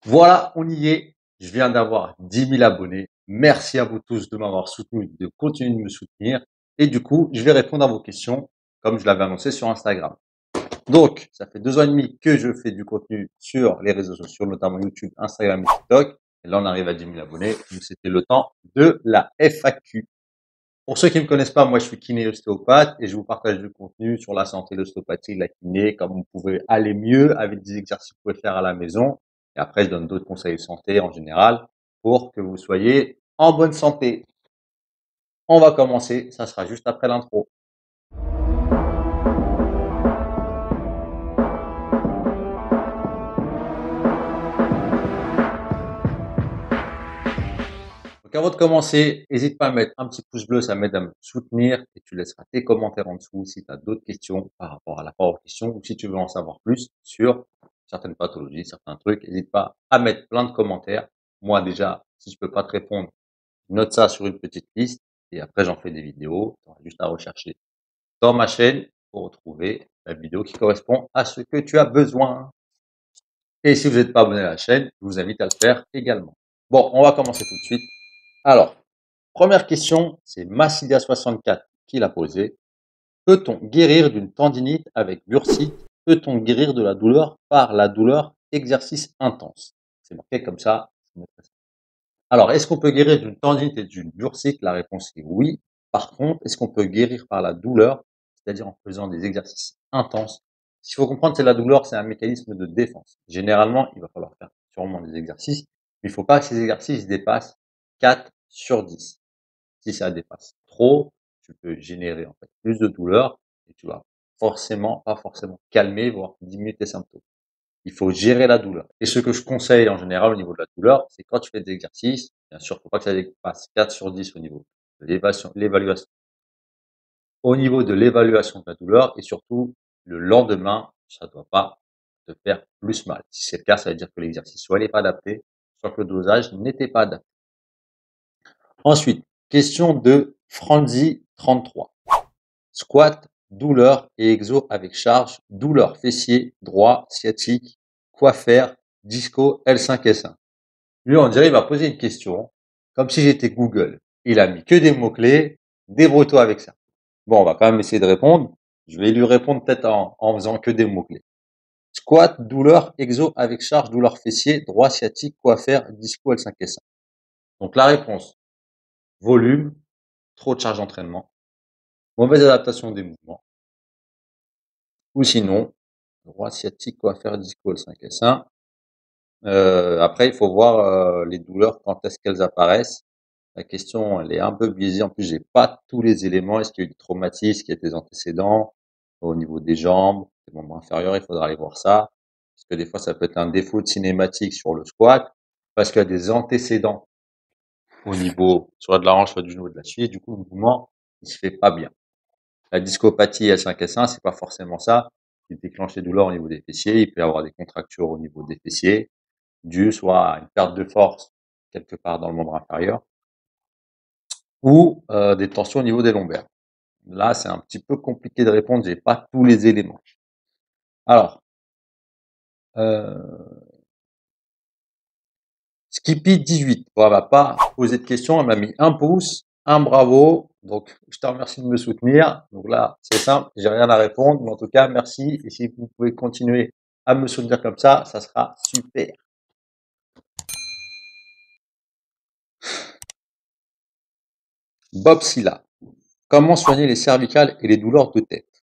Voilà, on y est. Je viens d'avoir 10 000 abonnés. Merci à vous tous de m'avoir soutenu, de continuer de me soutenir. Et du coup, je vais répondre à vos questions comme je l'avais annoncé sur Instagram. Donc, ça fait 2 ans et demi que je fais du contenu sur les réseaux sociaux, notamment YouTube, Instagram et TikTok. Et là, on arrive à 10 000 abonnés. Donc, c'était le temps de la FAQ. Pour ceux qui ne me connaissent pas, moi, je suis kiné ostéopathe et je vous partage du contenu sur la santé, l'ostéopathie, la kiné, comment vous pouvez aller mieux avec des exercices que vous pouvez faire à la maison. Et après, je donne d'autres conseils de santé en général pour que vous soyez en bonne santé. On va commencer. Ça sera juste après l'intro. Donc, avant de commencer, n'hésite pas à mettre un petit pouce bleu, ça m'aide à me soutenir et tu laisseras tes commentaires en dessous si tu as d'autres questions par rapport à la parole question ou si tu veux en savoir plus sur certaines pathologies, certains trucs. N'hésite pas à mettre plein de commentaires. Moi, déjà, si je peux pas te répondre, note ça sur une petite liste et après, j'en fais des vidéos. Tu auras juste à rechercher dans ma chaîne pour retrouver la vidéo qui correspond à ce que tu as besoin. Et si vous n'êtes pas abonné à la chaîne, je vous invite à le faire également. Bon, on va commencer tout de suite. Alors, première question, c'est Massilia64 qui l'a posée. Peut-on guérir d'une tendinite avec bursite? Peut-on guérir de la douleur par la douleur exercice intense? C'est marqué comme ça. Alors, est-ce qu'on peut guérir d'une tendinite et d'une bursite? La réponse est oui. Par contre, est-ce qu'on peut guérir par la douleur, c'est-à-dire en faisant des exercices intenses? Ce qu'il faut comprendre, c'est la douleur, c'est un mécanisme de défense. Généralement, il va falloir faire sûrement des exercices, mais il ne faut pas que ces exercices dépassent 4 sur 10. Si ça dépasse trop, tu peux générer en fait plus de douleur et tu vas pas forcément calmer, voire diminuer tes symptômes. Il faut gérer la douleur. Et ce que je conseille en général au niveau de la douleur, c'est quand tu fais des exercices, bien sûr, faut pas que ça dépasse 4 sur 10 au niveau de l'évaluation, au niveau de l'évaluation de la douleur et surtout le lendemain, ça doit pas te faire plus mal. Si c'est le cas, ça veut dire que l'exercice soit n'est pas adapté, soit que le dosage n'était pas adapté. Ensuite, question de Franzi33. Squat, douleur et exo avec charge, douleur fessier, droit, sciatique, quoi faire, disco, L5S1. Lui, on dirait, il m'a posé une question, comme si j'étais Google. Il a mis que des mots-clés, débrouille-toi avec ça. Bon, on va quand même essayer de répondre. Je vais lui répondre peut-être en faisant que des mots-clés. Squat, douleur, exo avec charge, douleur fessier, droit, sciatique, quoi faire, disco, L5S1. Donc la réponse, volume, trop de charge d'entraînement, mauvaise adaptation des mouvements, ou sinon, droit sciatique, quoi faire, disco, L5S1. Après, il faut voir les douleurs, quand est-ce qu'elles apparaissent. La question, elle est un peu biaisée. En plus, j'ai pas tous les éléments. Est-ce qu'il y a eu des traumatismes, est-ce qu'il y a des antécédents au niveau des jambes, des membres inférieurs, il faudra aller voir ça. Parce que des fois, ça peut être un défaut de cinématique sur le squat, parce qu'il y a des antécédents au niveau, soit de la hanche, soit du genou, de la cheville. Du coup, le mouvement, il se fait pas bien. La discopathie L5S1, c'est pas forcément ça qui déclenche les douleurs au niveau des fessiers. Il peut y avoir des contractures au niveau des fessiers, dû soit à une perte de force quelque part dans le membre inférieur, ou des tensions au niveau des lombaires. Là, c'est un petit peu compliqué de répondre, j'ai pas tous les éléments. Alors, Skippy18, elle va pas poser de questions, elle m'a mis un pouce, un bravo, donc je te remercie de me soutenir. Donc là, c'est simple, j'ai rien à répondre, mais en tout cas, merci. Et si vous pouvez continuer à me soutenir comme ça sera super. Bob Silla, comment soigner les cervicales et les douleurs de tête?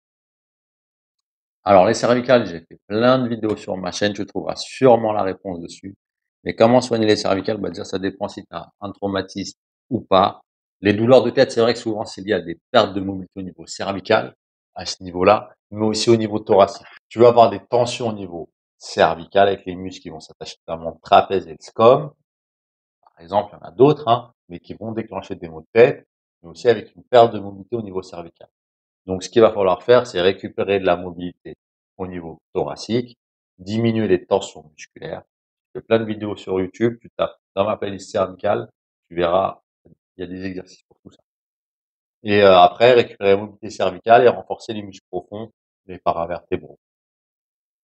Alors, les cervicales, j'ai fait plein de vidéos sur ma chaîne, tu trouveras sûrement la réponse dessus. Mais comment soigner les cervicales? Bah, déjà, ça dépend si tu as un traumatisme ou pas. Les douleurs de tête, c'est vrai que souvent, c'est lié à des pertes de mobilité au niveau cervical, à ce niveau-là, mais aussi au niveau thoracique. Tu vas avoir des tensions au niveau cervical avec les muscles qui vont s'attacher notamment le trapèze et le scom. Par exemple, il y en a d'autres, hein, mais qui vont déclencher des maux de tête, mais aussi avec une perte de mobilité au niveau cervical. Donc, ce qu'il va falloir faire, c'est récupérer de la mobilité au niveau thoracique, diminuer les tensions musculaires. Je fais plein de vidéos sur YouTube, tu tapes dans ma playlist cervicale, tu verras, il y a des exercices pour tout ça. Et après, récupérer la mobilité cervicale et renforcer les muscles profonds, les paravertébraux.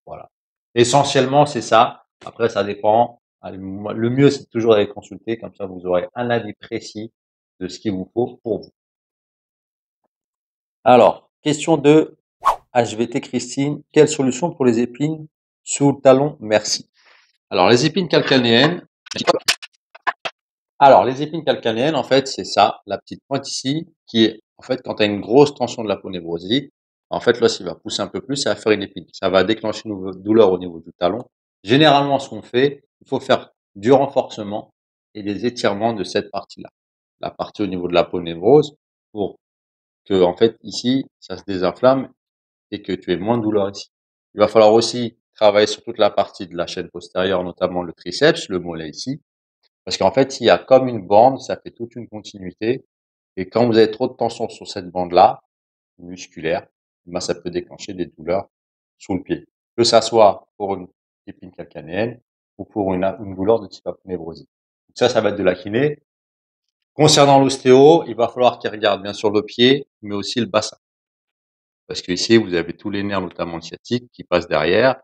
Voilà. Essentiellement, c'est ça. Après, ça dépend Allez, le mieux, c'est toujours d'aller consulter, comme ça vous aurez un avis précis de ce qu'il vous faut pour vous. Alors, question de HVT Christine. Quelle solution pour les épines sous le talon? Merci. Alors, les épines calcanéennes. Alors, les épines calcanéennes, en fait, c'est ça, la petite pointe ici, qui est, en fait, quand tu as une grosse tension de l'aponévrosite, en fait, l'os, il va pousser un peu plus, ça va faire une épine. Ça va déclencher une douleur au niveau du talon. Généralement, ce qu'on fait, il faut faire du renforcement et des étirements de cette partie-là. La partie au niveau de l'aponévrose, pour que, en fait, ici, ça se désinflamme et que tu aies moins de douleur ici. Il va falloir aussi travailler sur toute la partie de la chaîne postérieure, notamment le triceps, le mollet ici, parce qu'en fait, il y a comme une bande, ça fait toute une continuité. Et quand vous avez trop de tension sur cette bande-là, musculaire, ben, ça peut déclencher des douleurs sous le pied. Que ça soit pour une épine calcanéenne ou pour une douleur de type aponévrosique. Ça va être de la kiné. Concernant l'ostéo, il va falloir qu'il regarde bien sûr le pied, mais aussi le bassin. Parce que ici, vous avez tous les nerfs, notamment le sciatique, qui passent derrière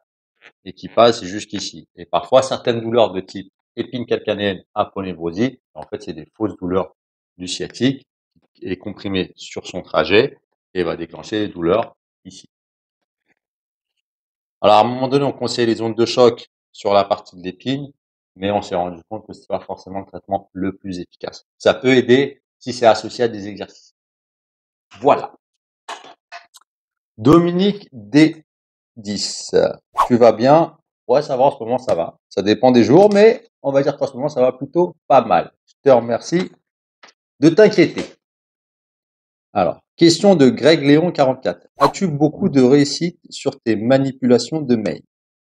et qui passent jusqu'ici. Et parfois, certaines douleurs de type épine calcanéenne aponévrosique, en fait, c'est des fausses douleurs du sciatique qui est comprimé sur son trajet et va déclencher des douleurs ici. Alors, à un moment donné, on conseille les ondes de choc sur la partie de l'épine, mais on s'est rendu compte que c'est pas forcément le traitement le plus efficace. Ça peut aider si c'est associé à des exercices. Voilà. Dominique D10. Tu vas bien? Ouais, ça va, en ce moment, ça va. Ça dépend des jours, mais on va dire qu'en ce moment, ça va plutôt pas mal. Je te remercie de t'inquiéter. Alors, question de Greg Léon 44. As-tu beaucoup de réussite sur tes manipulations de mail?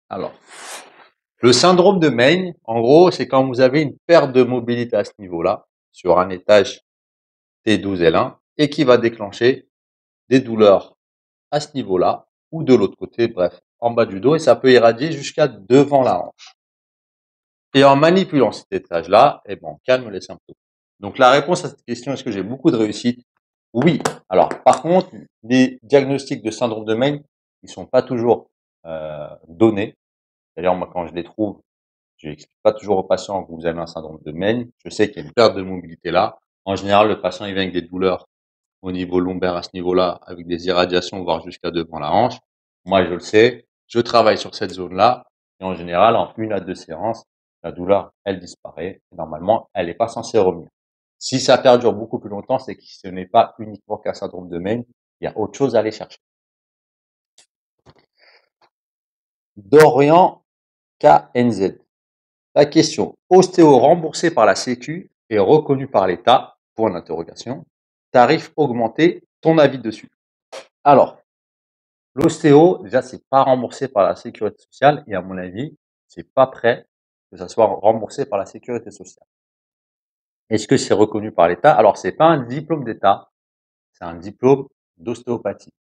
Alors, le syndrome de Main, en gros, c'est quand vous avez une perte de mobilité à ce niveau-là, sur un étage T12L1, et qui va déclencher des douleurs à ce niveau-là, ou de l'autre côté, bref, en bas du dos, et ça peut irradier jusqu'à devant la hanche. Et en manipulant cet étage-là, eh ben, on calme les symptômes. Donc la réponse à cette question, est-ce que j'ai beaucoup de réussite? Oui. Alors, par contre, les diagnostics de syndrome de Main, ils sont pas toujours donnés. D'ailleurs, moi, quand je les trouve, je n'explique pas toujours aux patients que vous avez un syndrome de Main. Je sais qu'il y a une perte de mobilité là. En général, le patient, il vient avec des douleurs au niveau lombaire à ce niveau-là, avec des irradiations, voire jusqu'à devant la hanche. Moi, je le sais. Je travaille sur cette zone-là. Et en général, en 1 à 2 séances, la douleur, elle disparaît. Et normalement, elle n'est pas censée revenir. Si ça perdure beaucoup plus longtemps, c'est que ce n'est pas uniquement qu'un syndrome de Main. Il y a autre chose à aller chercher. Dorian KNZ. La question, ostéo remboursé par la Sécu et reconnu par l'État, point d'interrogation, tarif augmenté, ton avis dessus? Alors, l'ostéo, déjà, c'est pas remboursé par la sécurité sociale et à mon avis, c'est pas prêt que ça soit remboursé par la sécurité sociale. Est-ce que c'est reconnu par l'État? Alors, c'est pas un diplôme d'État, c'est un diplôme d'ostéopathie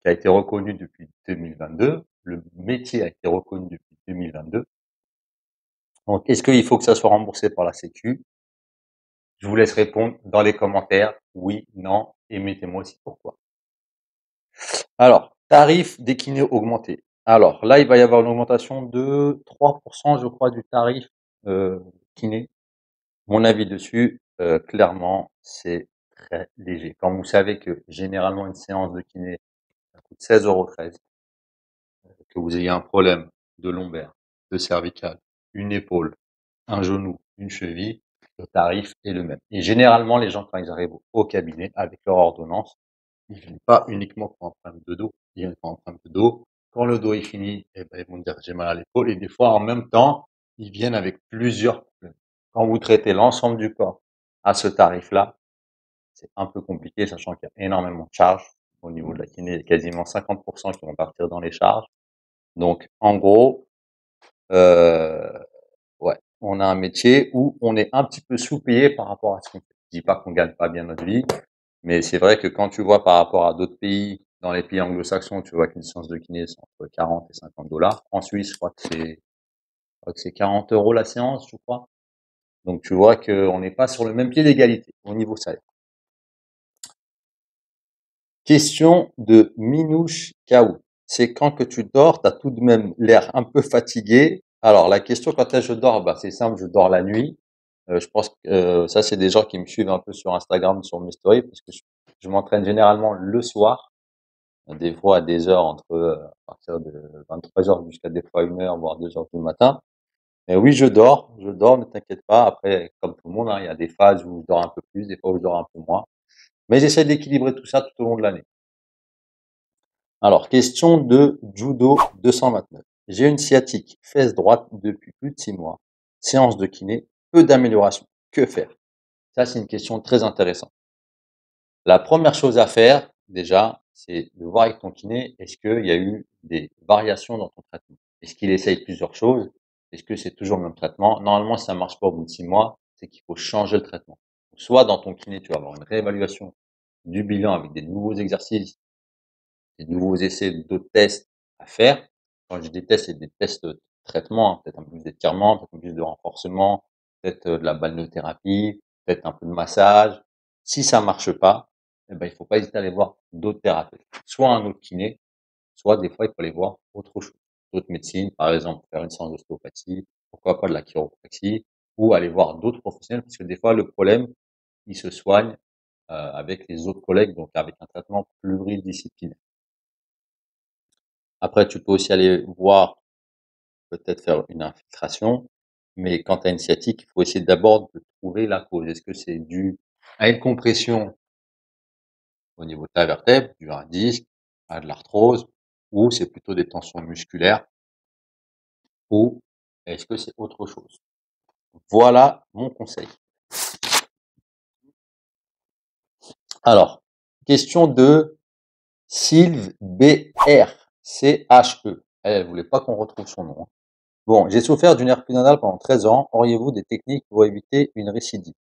qui a été reconnu depuis 2022. Le métier a été reconnu depuis 2022. Donc, est-ce qu'il faut que ça soit remboursé par la Sécu? Je vous laisse répondre dans les commentaires, oui, non, et mettez-moi aussi pourquoi. Alors, tarif des kinés augmenté. Alors là, il va y avoir une augmentation de 3%, je crois, du tarif kiné. Mon avis dessus, clairement, c'est très léger. Quand vous savez que généralement une séance de kiné, ça coûte 16,13 €, que vous ayez un problème de lombaire, de cervical, une épaule, un genou, une cheville, le tarif est le même. Et généralement, les gens, quand ils arrivent au cabinet avec leur ordonnance, ils viennent pas uniquement pour un problème de dos, ils viennent pour un problème de dos. Quand le dos est fini, eh ben, ils vont dire j'ai mal à l'épaule et des fois, en même temps, ils viennent avec plusieurs problèmes. Quand vous traitez l'ensemble du corps à ce tarif-là, c'est un peu compliqué, sachant qu'il y a énormément de charges. Au niveau de la kiné, il y a quasiment 50% qui vont partir dans les charges. Donc, en gros, euh, ouais, on a un métier où on est un petit peu sous-payé par rapport à ce qu'on fait. Je dis pas qu'on gagne pas bien notre vie, mais c'est vrai que quand tu vois par rapport à d'autres pays, dans les pays anglo-saxons, tu vois qu'une séance de kiné, c'est entre 40 et 50 $. En Suisse, je crois que c'est 40 € la séance, je crois. Donc tu vois qu'on n'est pas sur le même pied d'égalité au niveau salaire. Question de Minouche Kaou. C'est quand que tu dors, tu as tout de même l'air un peu fatigué. Alors, la question quand est-ce que je dors, bah, c'est simple, je dors la nuit. Je pense que ça, c'est des gens qui me suivent un peu sur Instagram, sur mes stories, parce que je m'entraîne généralement le soir, des fois à des heures entre à partir de 23 heures jusqu'à des fois 1 heure, voire 2 heures du matin. Mais oui, je dors, ne t'inquiète pas. Après, comme tout le monde, hein, il y a des phases où je dors un peu plus, des fois où je dors un peu moins. Mais j'essaie d'équilibrer tout ça tout au long de l'année. Alors, question de Judo 229. J'ai une sciatique, fesse droite depuis plus de 6 mois. Séance de kiné, peu d'amélioration. Que faire? Ça, c'est une question très intéressante. La première chose à faire, déjà, c'est de voir avec ton kiné, est-ce qu'il y a eu des variations dans ton traitement? Est-ce qu'il essaye plusieurs choses? Est-ce que c'est toujours le même traitement? Normalement, si ça marche pas au bout de 6 mois, c'est qu'il faut changer le traitement. Soit dans ton kiné, tu vas avoir une réévaluation du bilan avec des nouveaux exercices, des nouveaux essais, d'autres tests à faire. Quand je dis des tests, c'est des tests de traitement, hein, peut-être un peu plus d'étirement, peut-être un peu plus de renforcement, peut-être de la balnéothérapie, peut-être un peu de massage. Si ça marche pas, eh ben, il faut pas hésiter à aller voir d'autres thérapeutes. Soit un autre kiné, soit des fois, il faut aller voir autre chose. D'autres médecines, par exemple, faire une séance d'ostéopathie, pourquoi pas de la chiropraxie, ou aller voir d'autres professionnels, parce que des fois, le problème, il se soigne avec les autres collègues, donc avec un traitement pluridisciplinaire. Après, tu peux aussi aller voir, peut-être faire une infiltration, mais quand tu as une sciatique, il faut essayer d'abord de trouver la cause. Est-ce que c'est dû à une compression au niveau de ta vertèbre, dû à un disque, à de l'arthrose, ou c'est plutôt des tensions musculaires, ou est-ce que c'est autre chose? Voilà mon conseil. Alors, question de Sylve BR, CHE. Elle voulait pas qu'on retrouve son nom, hein. Bon, j'ai souffert d'une hernie inguinale pendant 13 ans. Auriez-vous des techniques pour éviter une récidive?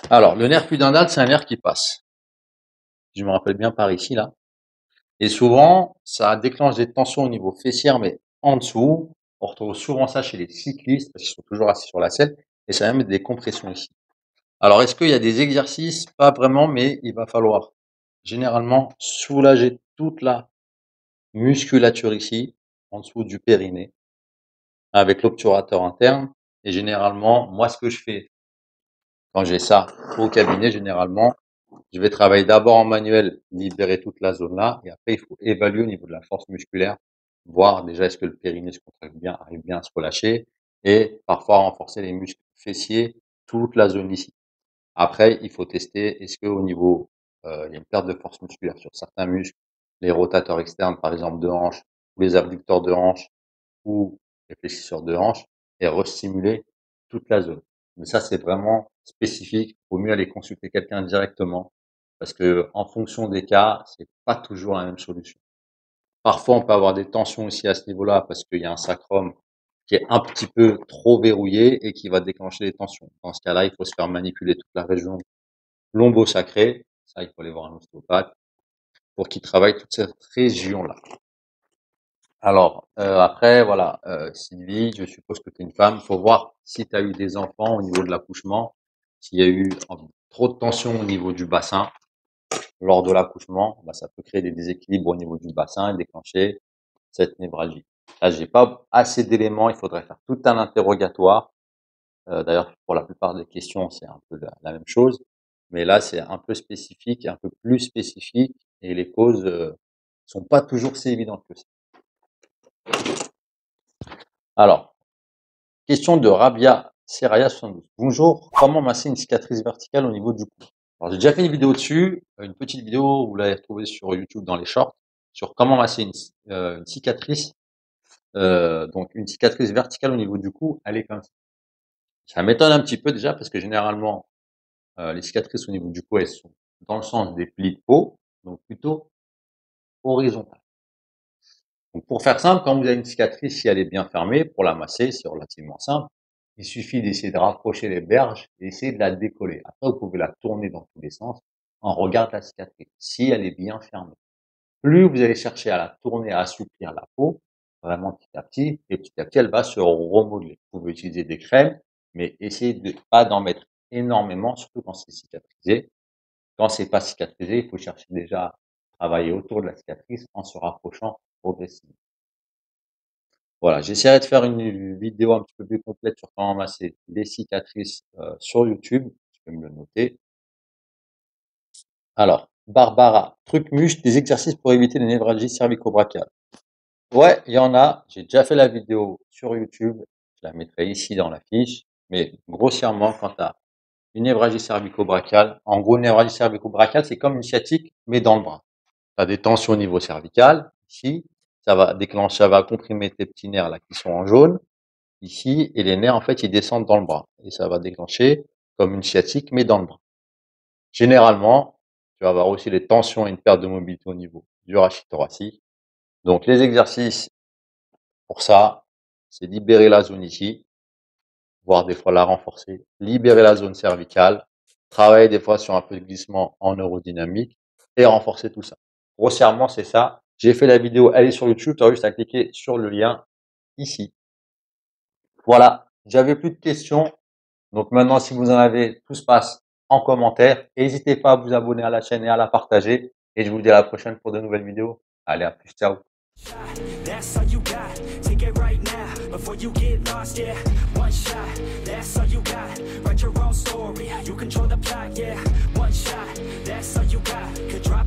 Alors, le nerf pudendal, c'est un nerf qui passe. Je me rappelle bien par ici, là. Et souvent, ça déclenche des tensions au niveau fessière, mais en dessous. On retrouve souvent ça chez les cyclistes, parce qu'ils sont toujours assis sur la selle, et ça même des compressions ici. Alors, est-ce qu'il y a des exercices? Pas vraiment, mais il va falloir généralement soulager toute la musculature ici, en dessous du périnée, avec l'obturateur interne. Et généralement, moi, ce que je fais quand j'ai ça au cabinet, généralement, je vais travailler d'abord en manuel, libérer toute la zone là, et après, il faut évaluer au niveau de la force musculaire, voir déjà est-ce que le périnée se contracte bien, arrive bien à se relâcher, et parfois renforcer les muscles fessiers, toute la zone ici. Après, il faut tester, est-ce que au niveau, il y a une perte de force musculaire sur certains muscles, les rotateurs externes, par exemple, de hanche, ou les abducteurs de hanche, ou les fléchisseurs de hanche, et restimuler toute la zone. Mais ça, c'est vraiment spécifique. Il vaut mieux aller consulter quelqu'un directement, parce que en fonction des cas, c'est pas toujours la même solution. Parfois, on peut avoir des tensions aussi à ce niveau-là, parce qu'il y a un sacrum qui est un petit peu trop verrouillé et qui va déclencher les tensions. Dans ce cas-là, il faut se faire manipuler toute la région lombo-sacrée. Ça, il faut aller voir un ostéopathe pour qu'il travaille toute cette région-là. Alors, après, voilà, Sylvie, je suppose que tu es une femme. Il faut voir si tu as eu des enfants au niveau de l'accouchement, s'il y a eu trop de tension au niveau du bassin lors de l'accouchement, bah, ça peut créer des déséquilibres au niveau du bassin et déclencher cette névralgie. Là, j'ai pas assez d'éléments, il faudrait faire tout un interrogatoire. D'ailleurs, pour la plupart des questions, c'est un peu la même chose, mais là, c'est un peu spécifique, un peu plus spécifique, et les causes sont pas toujours si évidentes que ça. Alors, question de Rabia Seraya 72. Bonjour, comment masser une cicatrice verticale au niveau du cou? Alors, j'ai déjà fait une vidéo dessus, une petite vidéo, vous l'avez retrouvée sur YouTube dans les shorts, sur comment masser une cicatrice. Donc, une cicatrice verticale au niveau du cou, elle est comme ça. Ça m'étonne un petit peu déjà parce que généralement, les cicatrices au niveau du cou, elles sont dans le sens des plis de peau, donc plutôt horizontales. Donc, pour faire simple, quand vous avez une cicatrice, si elle est bien fermée, pour la masser, c'est relativement simple. Il suffit d'essayer de rapprocher les berges et essayer de la décoller. Après, vous pouvez la tourner dans tous les sens en regardant la cicatrice, si elle est bien fermée. Plus vous allez chercher à la tourner, à assouplir la peau, vraiment petit à petit, elle va se remodeler. Vous pouvez utiliser des crèmes, mais essayez de pas d'en mettre énormément, surtout quand c'est cicatrisé. Quand c'est pas cicatrisé, il faut chercher déjà à travailler autour de la cicatrice en se rapprochant progressivement. Voilà, j'essaierai de faire une vidéo un petit peu plus complète sur comment masser les cicatrices, sur YouTube. Tu peux me le noter. Alors, Barbara, truc muscle, des exercices pour éviter les névralgies cervico-brachiales. Ouais, il y en a. J'ai déjà fait la vidéo sur YouTube. Je la mettrai ici dans la fiche. Mais grossièrement, quand tu as une névralgie cervico-brachiale, en gros, une névralgie cervico-brachiale, c'est comme une sciatique, mais dans le bras. Tu as des tensions au niveau cervical, ici. Ça va déclencher, ça va comprimer tes petits nerfs là qui sont en jaune, ici. Et les nerfs, en fait, ils descendent dans le bras. Et ça va déclencher comme une sciatique, mais dans le bras. Généralement, tu vas avoir aussi les tensions et une perte de mobilité au niveau du rachis thoracique. Donc, les exercices pour ça, c'est libérer la zone ici, voire des fois la renforcer, libérer la zone cervicale, travailler des fois sur un peu de glissement en neurodynamique et renforcer tout ça. Grossièrement, c'est ça. J'ai fait la vidéo, elle est sur YouTube, tu as juste à cliquer sur le lien ici. Voilà, j'avais plus de questions. Donc maintenant, si vous en avez, tout se passe en commentaire. N'hésitez pas à vous abonner à la chaîne et à la partager. Et je vous dis à la prochaine pour de nouvelles vidéos. Allez, à plus, ciao. That's all you got, take it right now, before you get lost, yeah, one shot, that's all you got, write your own story, you control the plot, yeah, one shot, that's all you got, could drop